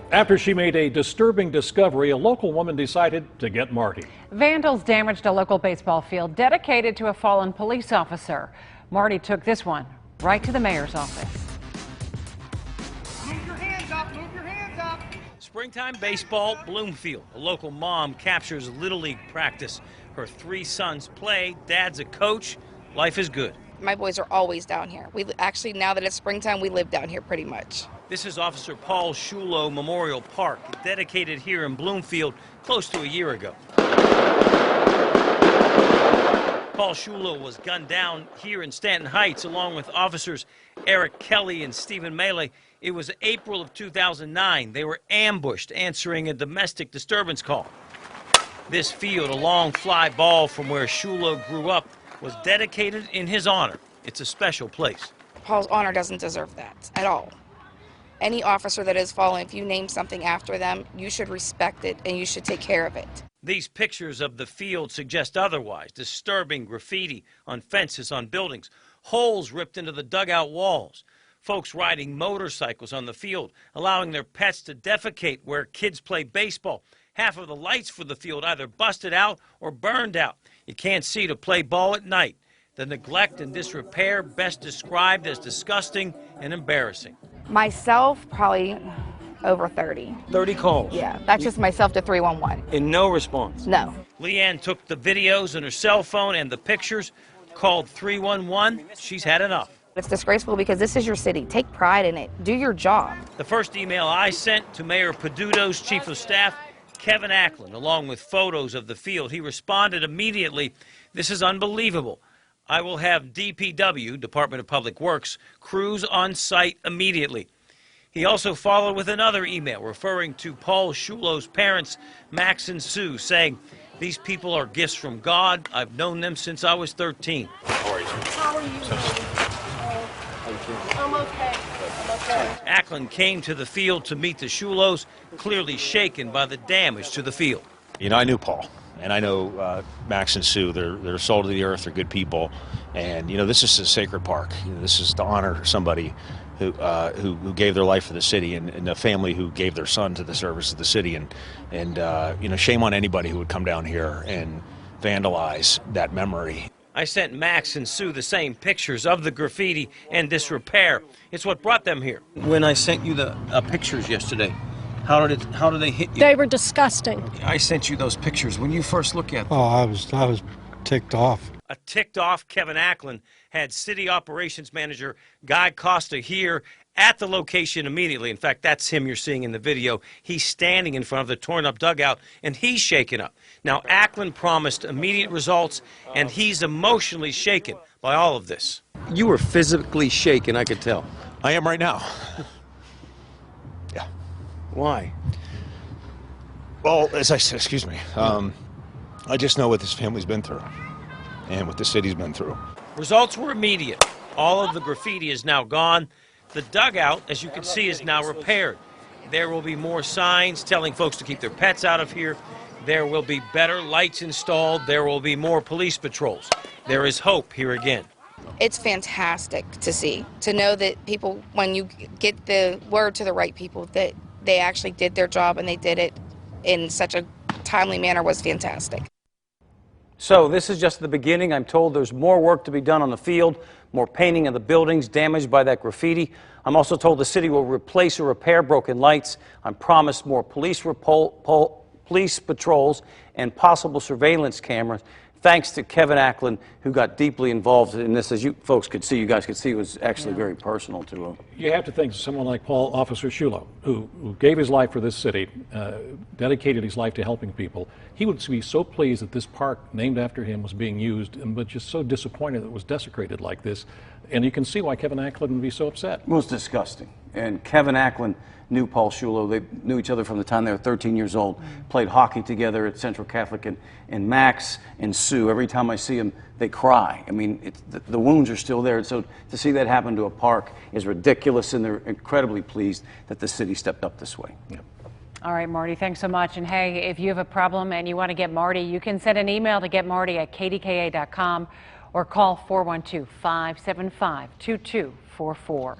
After she made a disturbing discovery, a local woman decided to get Marty. Vandals damaged a local baseball field dedicated to a fallen police officer. Marty took this one right to the mayor's office. Move your hands up, move your hands up. Springtime baseball, Bloomfield. A local mom captures Little League practice. Her 3 sons play, dad's a coach, life is good. My boys are always down here. We actually, now that it's springtime, we live down here pretty much. This is Officer Paul Shulo Memorial Park, dedicated here in Bloomfield close to a year ago. Paul Shulo was gunned down here in Stanton Heights along with officers Eric Kelly and Stephen Melee. It was April of 2009. They were ambushed answering a domestic disturbance call. This field, a long fly ball from where Shulo grew up, was dedicated in his honor. It's a special place. Paul's honor doesn't deserve that at all. Any officer that has fallen, if you name something after them, you should respect it and you should take care of it. These pictures of the field suggest otherwise. Disturbing graffiti on fences, on buildings, holes ripped into the dugout walls, folks riding motorcycles on the field, allowing their pets to defecate where kids play baseball. Half of the lights for the field either busted out or burned out. You can't see to play ball at night. The neglect and disrepair best described as disgusting and embarrassing. Myself, probably over 30. 30 calls. Yeah, that's just myself to 311. And no response. No. Leanne took the videos on her cell phone and the pictures, called 311. She's had enough. It's disgraceful because this is your city. Take pride in it. Do your job. The first email I sent to Mayor Peduto's chief of staff, Kevin Ackland, along with photos of the field. He responded immediately, "This is unbelievable. I will have DPW, Department of Public Works, crews on site immediately." He also followed with another email referring to Paul Shulo's parents, Max and Sue, saying, "These people are gifts from God. I've known them since I was 13. How are you? I'm okay. Ackland came to the field to meet the Shulos, clearly shaken by the damage to the field. You know, I knew Paul, and I know Max and Sue. They're salt of the earth. They're good people, and you know, this is a sacred park. You know, this is to honor somebody who gave their life for the city, and a family who gave their son to the service of the city. And you know, shame on anybody who would come down here and vandalize that memory. I sent Max and Sue the same pictures of the graffiti and disrepair. It's what brought them here. When I sent you the pictures yesterday, how did they hit you? They were disgusting. I sent you those pictures. When you first look at them. Oh, I was ticked off. A ticked-off Kevin Ackland had city operations manager Guy Costa here at the location immediately. In fact, that's him you're seeing in the video. He's standing in front of the torn-up dugout, and he's shaken up. Now, Ackland promised immediate results, and he's emotionally shaken by all of this. You were physically shaken, I could tell. I am right now. Yeah. Why? Well, as I said, excuse me, I just know what this family's been through and what the city's been through. Results were immediate. All of the graffiti is now gone. The dugout, as you can see, is now repaired. There will be more signs telling folks to keep their pets out of here. There will be better lights installed. There will be more police patrols. There is hope here again. It's fantastic to see, to know that people, when you get the word to the right people, that they actually did their job and they did it in such a timely manner was fantastic. So this is just the beginning. I'm told there's more work to be done on the field, more painting of the buildings damaged by that graffiti. I'm also told the city will replace or repair broken lights. I'm promised more police patrols and possible surveillance cameras. Thanks to Kevin Ackland, who got deeply involved in this. As you folks could see, you guys could see, it was actually very personal to him. You have to think someone like Officer Shulo, who gave his life for this city, dedicated his life to helping people. He would be so pleased that this park named after him was being used, but just so disappointed that it was desecrated like this. And you can see why Kevin Ackland would be so upset. It was disgusting. And Kevin Ackland knew Paul Shulo. They knew each other from the time they were 13 years old, played hockey together at Central Catholic, and Max and Sue, every time I see them, they cry. I mean, the wounds are still there. And so to see that happen to a park is ridiculous, and they're incredibly pleased that the city stepped up this way. Yeah. All right, Marty, thanks so much. And hey, if you have a problem and you want to get Marty, you can send an email to getmarty@kdka.com or call 412-575-2244.